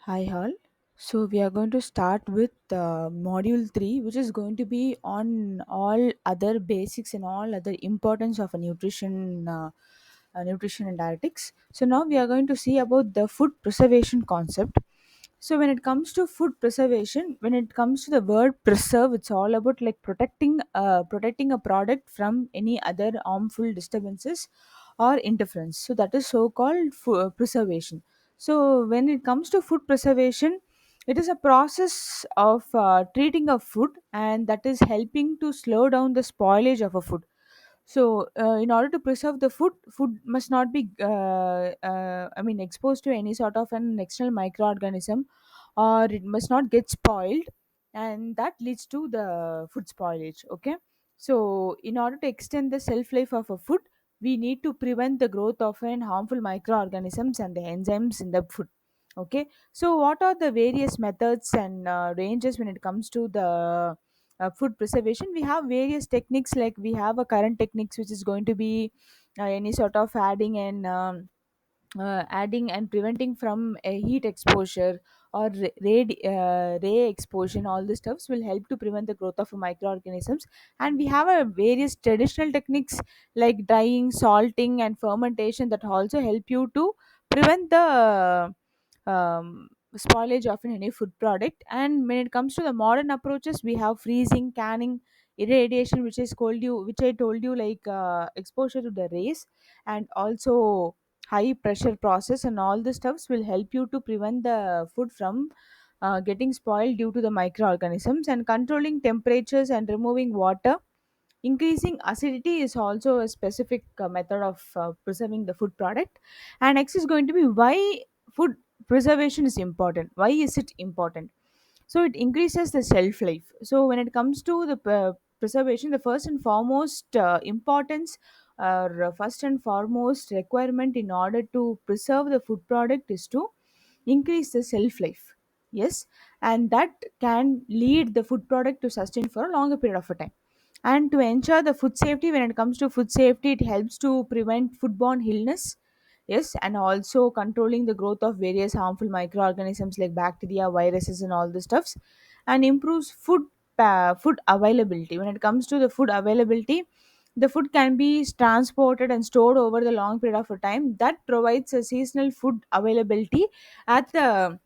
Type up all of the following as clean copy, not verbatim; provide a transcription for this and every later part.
Hi, all. So, we are going to start with module 3, which is going to be on all other basics and all other importance of a nutrition and dietetics. So, now we are going to see about the food preservation concept. So, when it comes to food preservation, when it comes to the word preserve, it's all about like protecting a product from any other harmful disturbances or interference. So, that is so called preservation. So, when it comes to food preservation, it is a process of treating a food and that is helping to slow down the spoilage of a food. So, in order to preserve the food must not be, exposed to any sort of an external microorganism, or it must not get spoiled, and that leads to the food spoilage. Okay, so in order to extend the shelf life of a food, we need to prevent the growth of an harmful microorganisms and the enzymes in the food. Okay, so what are the various methods and ranges when it comes to the food preservation? We have various techniques, like we have a current techniques which is going to be any sort of adding and preventing from a heat exposure or ray exposure. All the stuffs will help to prevent the growth of microorganisms. And we have a various traditional techniques like drying, salting and fermentation that also help you to prevent the spoilage of any food product. And when it comes to the modern approaches, we have freezing, canning, irradiation, which I told you, like exposure to the rays, and also high pressure process, and all the stuffs will help you to prevent the food from getting spoiled due to the microorganisms. And controlling temperatures and removing water. Increasing acidity is also a specific method of preserving the food product. And next is going to be why food preservation is important. Why is it important? So it increases the shelf life. So when it comes to the preservation, the first and foremost importance, or first and foremost requirement in order to preserve the food product is to increase the shelf life. Yes, and that can lead the food product to sustain for a longer period of a time. And to ensure the food safety, when it comes to food safety, it helps to prevent foodborne illness. Yes, and also controlling the growth of various harmful microorganisms like bacteria, viruses and all the stuffs. And improves food availability. When it comes to the food availability, the food can be transported and stored over the long period of a time. That provides a seasonal food availability at the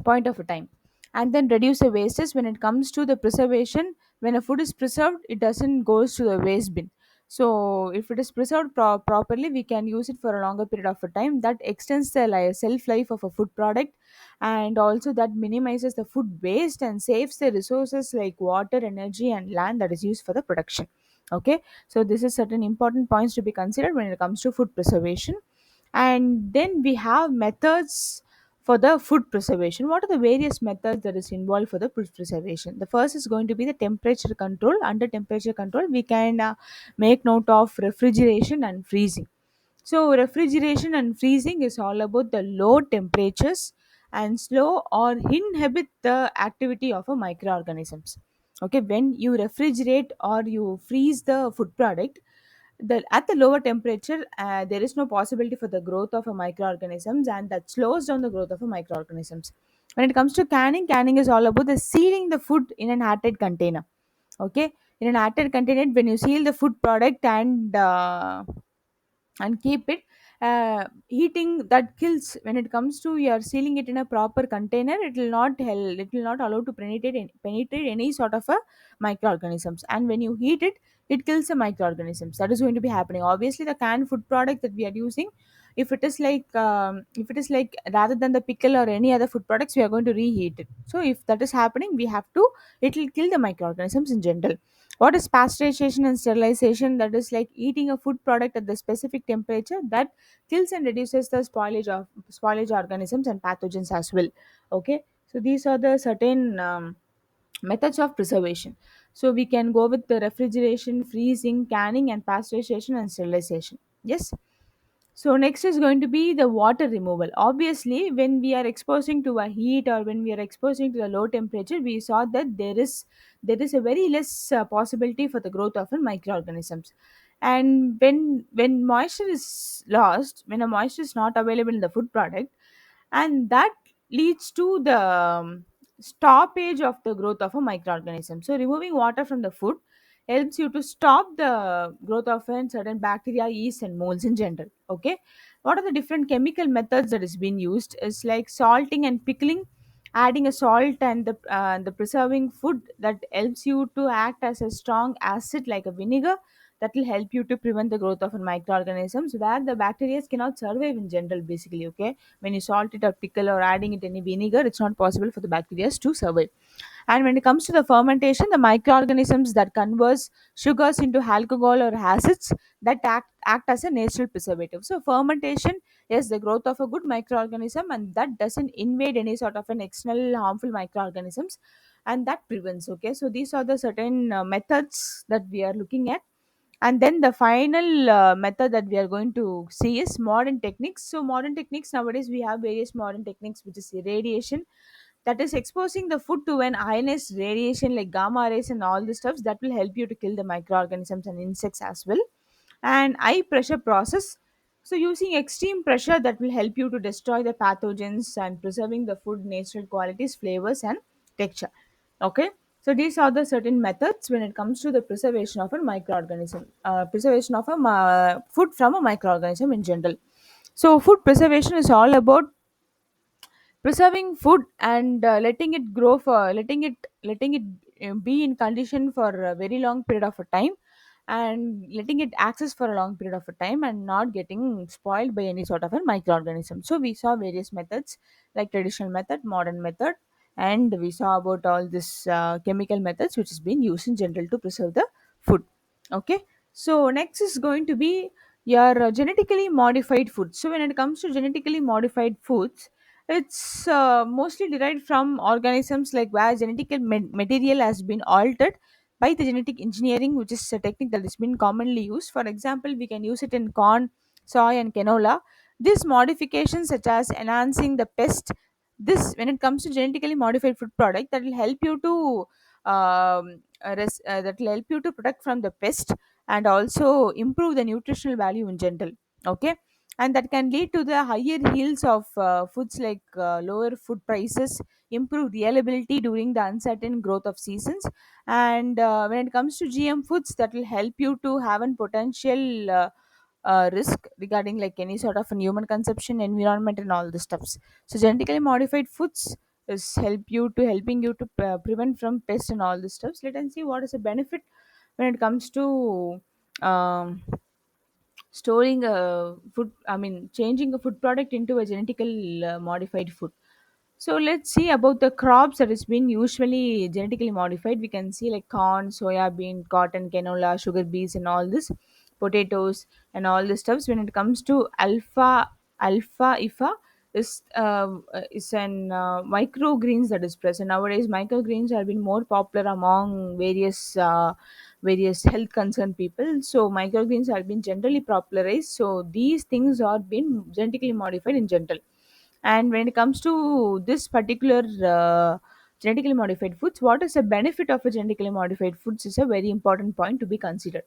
point of a time. And then reduce the wastes. When it comes to the preservation, when a food is preserved, it doesn't goes to the waste bin. So if it is preserved properly, we can use it for a longer period of a time. That extends the shelf life of a food product, and also that minimizes the food waste and saves the resources like water, energy and land that is used for the production. Okay, so this is certain important points to be considered when it comes to food preservation. And then we have methods for the food preservation. What are the various methods that is involved for the food preservation? The first is going to be the temperature control. Under temperature control, we can make note of refrigeration and freezing. So refrigeration and freezing is all about the low temperatures and slow or inhibit the activity of a microorganisms. Okay, when you refrigerate or you freeze the food product, at the lower temperature, there is no possibility for the growth of a microorganisms, and that slows down the growth of a microorganisms. When it comes to canning, canning is all about the sealing the food in an airtight container. Okay, in an airtight container, when you seal the food product and keep it, heating that kills. When it comes to you are sealing it in a proper container, it will not allow to penetrate any sort of a microorganisms. And when you heat it, it kills the microorganisms. That is going to be happening. Obviously, the canned food product that we are using, if it is like rather than the pickle or any other food products, we are going to reheat it. So if that is happening, we have to, it will kill the microorganisms in general. What is pasteurization and sterilization? That is like eating a food product at the specific temperature that kills and reduces the spoilage organisms and pathogens as well. Okay, so these are the certain methods of preservation. So we can go with the refrigeration, freezing, canning and pasteurization and sterilization. Yes. So next is going to be the water removal. Obviously, when we are exposing to a heat or when we are exposing to the low temperature, we saw that there is a very less possibility for the growth of microorganisms. And when moisture is lost, when a moisture is not available in the food product, and that leads to the stoppage of the growth of a microorganism. So removing water from the food helps you to stop the growth of a certain bacteria, yeast, and molds in general. Okay, what are the different chemical methods that is being used? Is like salting and pickling, adding a salt and the preserving food that helps you to act as a strong acid like a vinegar that will help you to prevent the growth of microorganisms where the bacteria cannot survive in general basically. Okay, when you salt it or pickle or adding it any vinegar, it's not possible for the bacteria to survive. And when it comes to the fermentation, the microorganisms that converts sugars into alcohol or acids that act as a natural preservative. So fermentation is the growth of a good microorganism and that doesn't invade any sort of an external harmful microorganisms, and that prevents. Okay, so these are the certain methods that we are looking at. And then the final method that we are going to see is modern techniques. So modern techniques, nowadays we have various modern techniques, which is irradiation, that is exposing the food to an ionized radiation like gamma rays and all the stuffs that will help you to kill the microorganisms and insects as well. And high pressure process, so using extreme pressure that will help you to destroy the pathogens and preserving the food natural qualities, flavors, and texture. Okay, so these are the certain methods when it comes to the preservation of a microorganism, preservation of a food from a microorganism in general. So food preservation is all about preserving food and letting it be in condition for a very long period of a time, and letting it access for a long period of a time and not getting spoiled by any sort of a microorganism. So we saw various methods like traditional method, modern method, and we saw about all this chemical methods which is being used in general to preserve the food. Okay, so next is going to be your genetically modified foods. So when it comes to genetically modified foods, it's mostly derived from organisms like where genetic material has been altered by the genetic engineering, which is a technique that has been commonly used. For example, we can use it in corn, soy, and canola. This modification, such as enhancing the pest, this when it comes to genetically modified food product, that will help you to that will help you to protect from the pest and also improve the nutritional value in general. Okay, and that can lead to the higher yields of foods like lower food prices, improve reliability during the uncertain growth of seasons. And when it comes to GM foods, that will help you to have a potential risk regarding like any sort of human consumption, environment, and all the stuffs. So genetically modified foods is helping you to prevent from pests and all the stuffs. Let us see what is the benefit when it comes to um, storing a food, I mean changing a food product into a genetically modified food. So let's see about the crops that is being usually genetically modified. We can see like corn, soya bean, cotton, canola, sugar beets, and all this, potatoes, and all this stuffs. When it comes to alpha ifa is an microgreens that is present nowadays. Microgreens have been more popular among various health concerned people. So microgreens have been generally popularized. So these things are being genetically modified in general. And when it comes to this particular genetically modified foods, what is the benefit of a genetically modified foods is a very important point to be considered.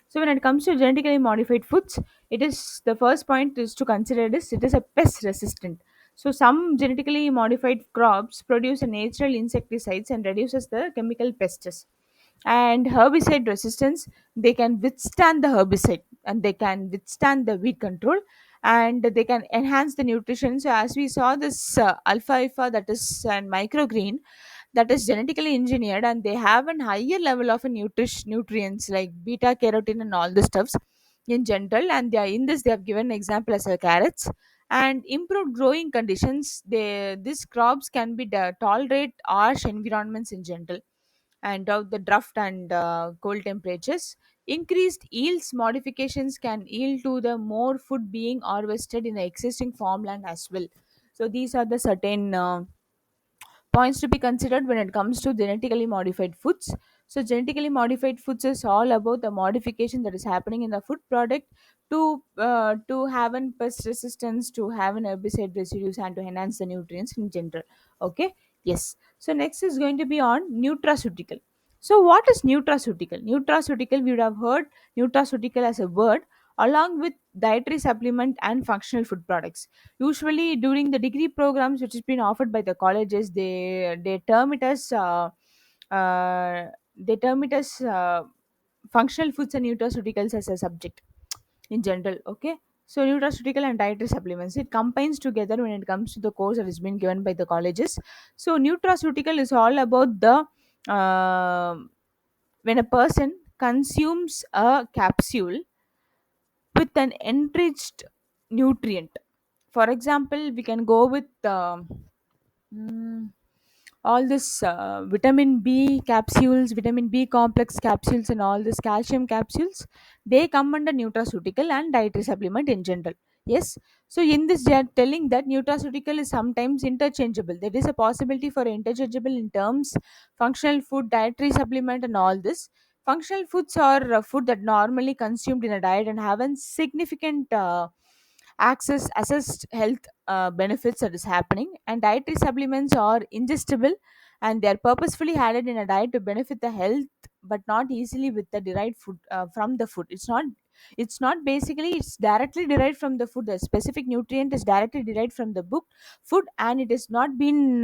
So when it comes to genetically modified foods, it is the first point is to consider is it is a pest resistant. So some genetically modified crops produce a natural insecticides and reduces the chemical pests. And herbicide resistance, they can withstand the herbicide and they can withstand the weed control, and they can enhance the nutrition. So as we saw this alfalfa, that is an microgreen that is genetically engineered, and they have a higher level of a nutrients like beta carotene and all the stuffs in general. And they are in this, they have given example as a carrots. And improved growing conditions, they these crops can be tolerate harsh environments in general, and of the drought and cold temperatures. Increased yields modifications can yield to the more food being harvested in the existing farmland as well. So these are the certain points to be considered when it comes to genetically modified foods. So genetically modified foods is all about the modification that is happening in the food product to have an pest resistance, to have an herbicide residues, and to enhance the nutrients in general. Okay, yes. So next is going to be on nutraceutical. So what is nutraceutical? Nutraceutical, we would have heard nutraceutical as a word. Along with dietary supplement and functional food products. Usually during the degree programs which has been offered by the colleges, they term it as uh, functional foods and nutraceuticals as a subject in general. Okay, so nutraceutical and dietary supplements, it combines together when it comes to the course that has been given by the colleges. So nutraceutical is all about the when a person consumes a capsule with an enriched nutrient. For example, we can go with mm, all this vitamin B capsules, vitamin B complex capsules, and all this calcium capsules. They come under nutraceutical and dietary supplement in general. Yes. So in this, they are telling that nutraceutical is sometimes interchangeable. There is a possibility for interchangeable in terms functional food, dietary supplement, and all this. Functional foods are food that normally consumed in a diet and have a significant access assessed health benefits that is happening, and dietary supplements are ingestible and they are purposefully added in a diet to benefit the health, but not easily with the derived food from the food. It's not basically, it's directly derived from the food. The specific nutrient is directly derived from the book food, and it has not been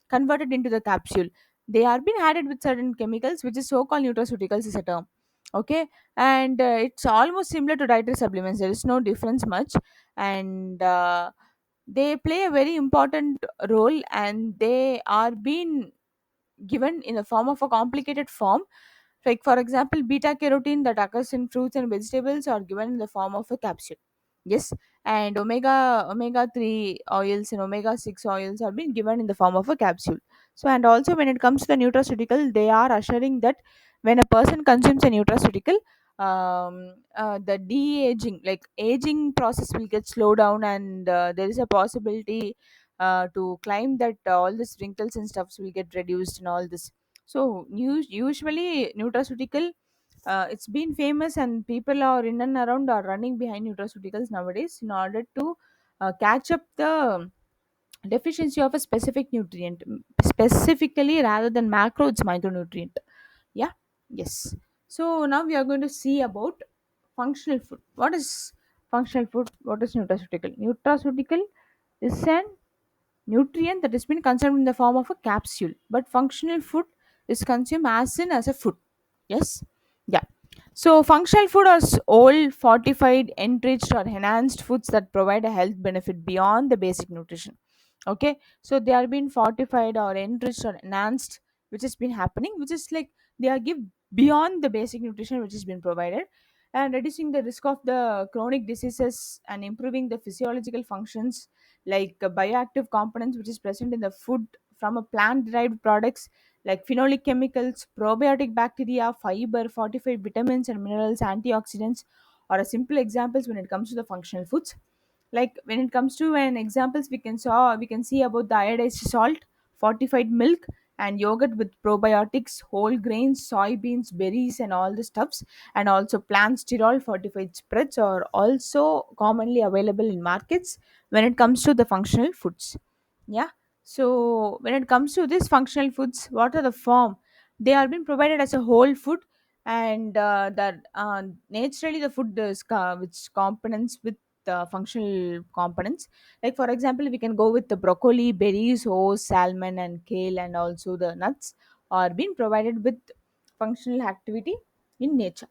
converted into the capsule. They are being added with certain chemicals, which is so called nutraceuticals is a term. Okay, and it's almost similar to dietary supplements. There is no difference much, and they play a very important role, and they are being given in the form of a complicated form. Like for example, beta carotene that occurs in fruits and vegetables are given in the form of a capsule. Yes, and omega 3 oils and omega 6 oils are being given in the form of a capsule. So and also when it comes to the nutraceutical, they are assuring that when a person consumes a nutraceutical, the de-aging, like aging process will get slowed down, and there is a possibility to climb that all the wrinkles and stuffs will get reduced and all this. So usually nutraceutical, it's been famous, and people are in and around are running behind nutraceuticals nowadays in order to catch up the deficiency of a specific nutrient, specifically rather than macro, it's micronutrient. Yeah. Yes. So now we are going to see about functional food. What is functional food? What is nutraceutical? Nutraceutical is an nutrient that has been consumed in the form of a capsule, but functional food is consumed as in as a food. Yes. Yeah. So functional food are all fortified, enriched, or enhanced foods that provide a health benefit beyond the basic nutrition. Okay, so they are being fortified or enriched or enhanced, which has been happening, which is like they are give beyond the basic nutrition which has been provided, and reducing the risk of the chronic diseases and improving the physiological functions, like bioactive components which is present in the food from a plant derived products, like phenolic chemicals, probiotic bacteria, fiber, fortified vitamins and minerals, antioxidants, are a simple examples when it comes to the functional foods. Like when it comes to an examples, we can see about the iodized salt, fortified milk, and yogurt with probiotics, whole grains, soybeans, berries, and all the stuffs, and also plant sterol fortified spreads are also commonly available in markets when it comes to the functional foods. Yeah. So when it comes to this functional foods, what are the form? They are being provided as a whole food, and that naturally the food is which components with functional components. Like for example, we can go with the broccoli, berries, oats, salmon, and kale, and also the nuts are being provided with functional activity in nature.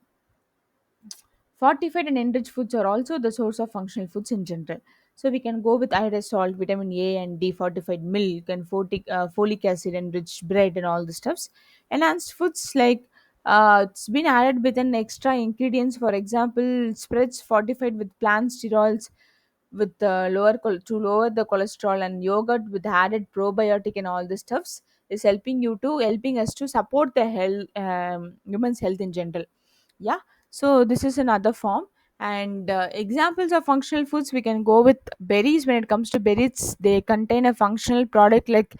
Fortified and enriched foods are also the source of functional foods in general. So we can go with iodized salt, vitamin A and D, fortified milk, and folic acid enriched bread and all the stuffs. Enhanced foods like it's been added with an extra ingredients. For example, spreads fortified with plant sterols with to lower the cholesterol, and yogurt with added probiotic and all the stuffs is helping us to support the health, human's health in general. Yeah. So this is another form, and examples of functional foods, we can go with berries. When it comes to berries, they contain a functional product like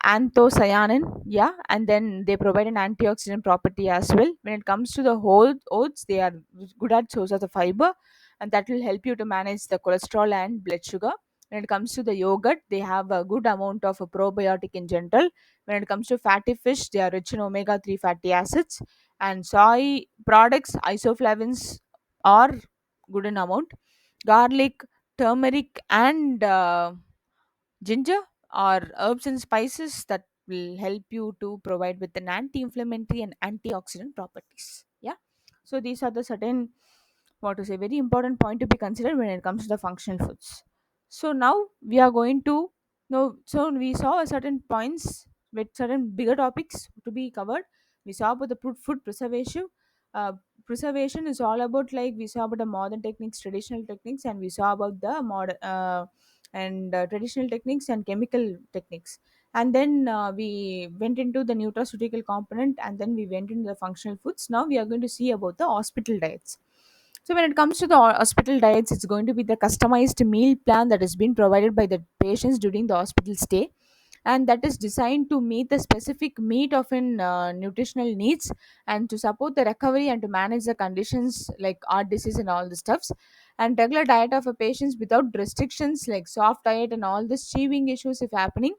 anthocyanin. Yeah, and then they provide an antioxidant property as well. When it comes to the whole oats, they are good at source of the fiber, and that will help you to manage the cholesterol and blood sugar. When it comes to the yogurt, they have a good amount of a probiotic in general. When it comes to fatty fish, they are rich in omega 3 fatty acids, and soy products, isoflavones, are good an amount. Garlic, turmeric, and ginger are herbs and spices that will help you to provide with an anti-inflammatory and antioxidant properties. Yeah. So these are the certain, what to say, very important point to be considered when it comes to the functional foods. So now we are going to know. So we saw certain points with certain bigger topics to be covered. We saw about the food preservation. Uh, Preservation is all about, like, we saw about the modern techniques, traditional techniques, and we saw about the modern and traditional techniques and chemical techniques. And then we went into the nutraceutical component, and then we went into the functional foods. Now we are going to see about the hospital diets. So when it comes to the hospital diets, it's going to be the customized meal plan that has been provided by the patients during the hospital stay, and that is designed to meet the specific need of an nutritional needs, and to support the recovery and to manage the conditions like heart disease and all the stuffs. And regular diet of a patients without restrictions, like soft diet and all this chewing issues if happening.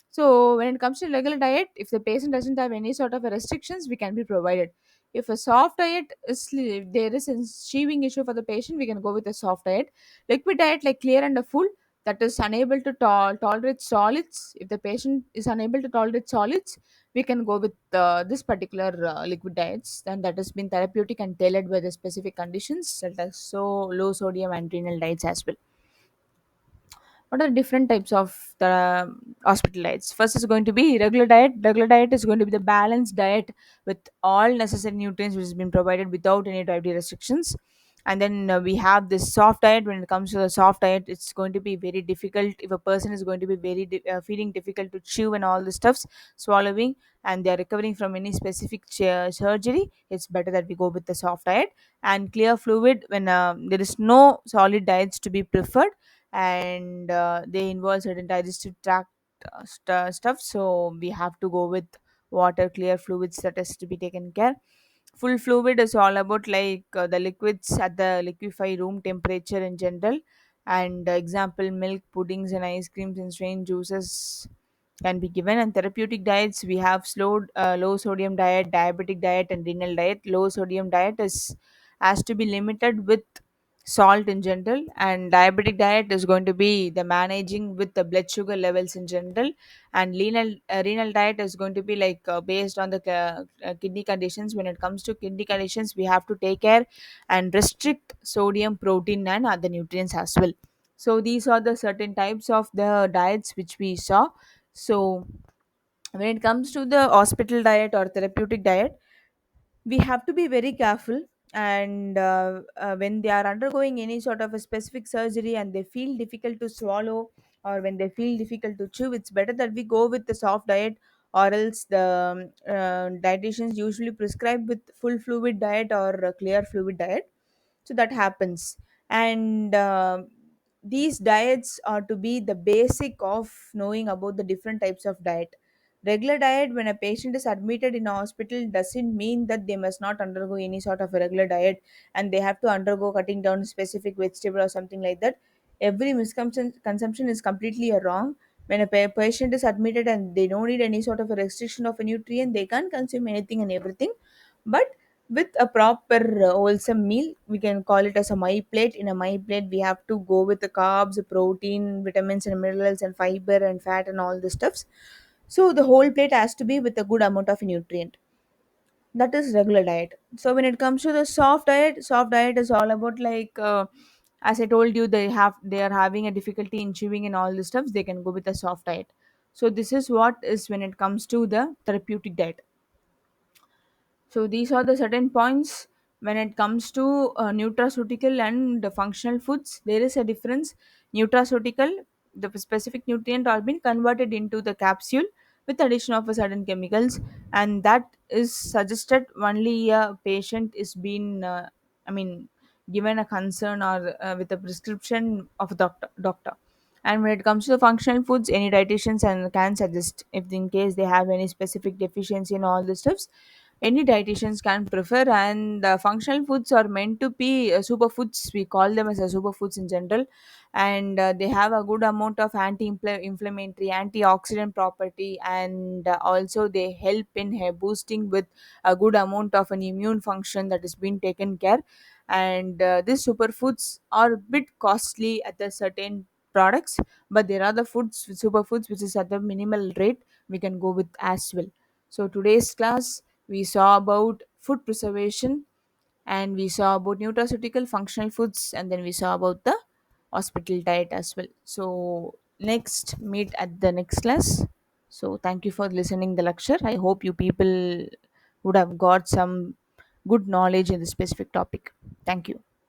So when it comes to regular diet, if the patient doesn't have any sort of a restrictions, we can be provided. If a soft diet is there is a achieving issue for the patient, we can go with a soft diet. Liquid diet, like clear and a full, that is unable to tolerate solids. If the patient is unable to tolerate solids, we can go with this particular liquid diets, and that has been therapeutic and tailored by the specific conditions, such as so low sodium and renal diets as well. What are the different types of the hospital diets? First is going to be regular diet. Regular diet is going to be the balanced diet with all necessary nutrients which has been provided without any dietary restrictions. And then we have this soft diet. When it comes to the soft diet, it's going to be very difficult if a person is going to be feeling difficult to chew and all the stuffs, swallowing, and they are recovering from any specific surgery. It's better that we go with the soft diet. And clear fluid, when there is no solid diets to be preferred, and they involve certain digestive tract stuff, so we have to go with water, clear fluids that has to be taken care. Full fluid is all about, like, the liquids at the liquefy room temperature in general. And example, milk, puddings and ice creams and strained juices can be given. And therapeutic diets, we have low sodium diet, diabetic diet and renal diet. Low sodium diet is has to be limited with salt in general, and diabetic diet is going to be the managing with the blood sugar levels in general. And renal diet is going to be, like, based on the kidney conditions. When it comes to kidney conditions, we have to take care and restrict sodium, protein and other nutrients as well. So these are the certain types of the diets which we saw. So when it comes to the hospital diet or therapeutic diet, we have to be very careful. And when they are undergoing any sort of a specific surgery and they feel difficult to swallow, or when they feel difficult to chew, it's better that we go with the soft diet, or else the dietitians usually prescribe with full fluid diet or a clear fluid diet. So that happens. And these diets are to be the basic of knowing about the different types of diet. Regular diet, when a patient is admitted in a hospital, doesn't mean that they must not undergo any sort of a regular diet and they have to undergo cutting down specific vegetable or something like that. Every misconception is completely wrong. When a patient is admitted and they don't need any sort of a restriction of a nutrient, they can't consume anything and everything. But with a proper wholesome meal, we can call it as a my plate. In a my plate, we have to go with the carbs, protein, vitamins and minerals and fiber and fat and all the stuffs. So the whole plate has to be with a good amount of nutrient. That is regular diet. So when it comes to the soft diet is all about, like, as I told you, they are having a difficulty in chewing and all this stuff, they can go with a soft diet. So this is what is when it comes to the therapeutic diet. So these are the certain points when it comes to nutraceutical and the functional foods. There is a difference. Nutraceutical, the specific nutrient are being converted into the capsule with addition of a certain chemicals, and that is suggested only a patient is being, I mean, given a concern or with a prescription of a doctor. And when it comes to the functional foods, any dietitians and can suggest if in case they have any specific deficiency in all the stuffs, any dietitians can prefer. And functional foods are meant to be superfoods, we call them as a superfoods in general. And they have a good amount of anti-inflammatory, antioxidant property, and also they help in boosting with a good amount of an immune function that is being taken care. and these superfoods are a bit costly at the certain products, but there are the foods superfoods which is at the minimal rate we can go with as well. So today's class we saw about food preservation, and we saw about nutraceutical functional foods, and then we saw about the hospital diet as well. So next meet at the next class. So thank you for listening the lecture. I hope you people would have got some good knowledge in the specific topic. Thank you.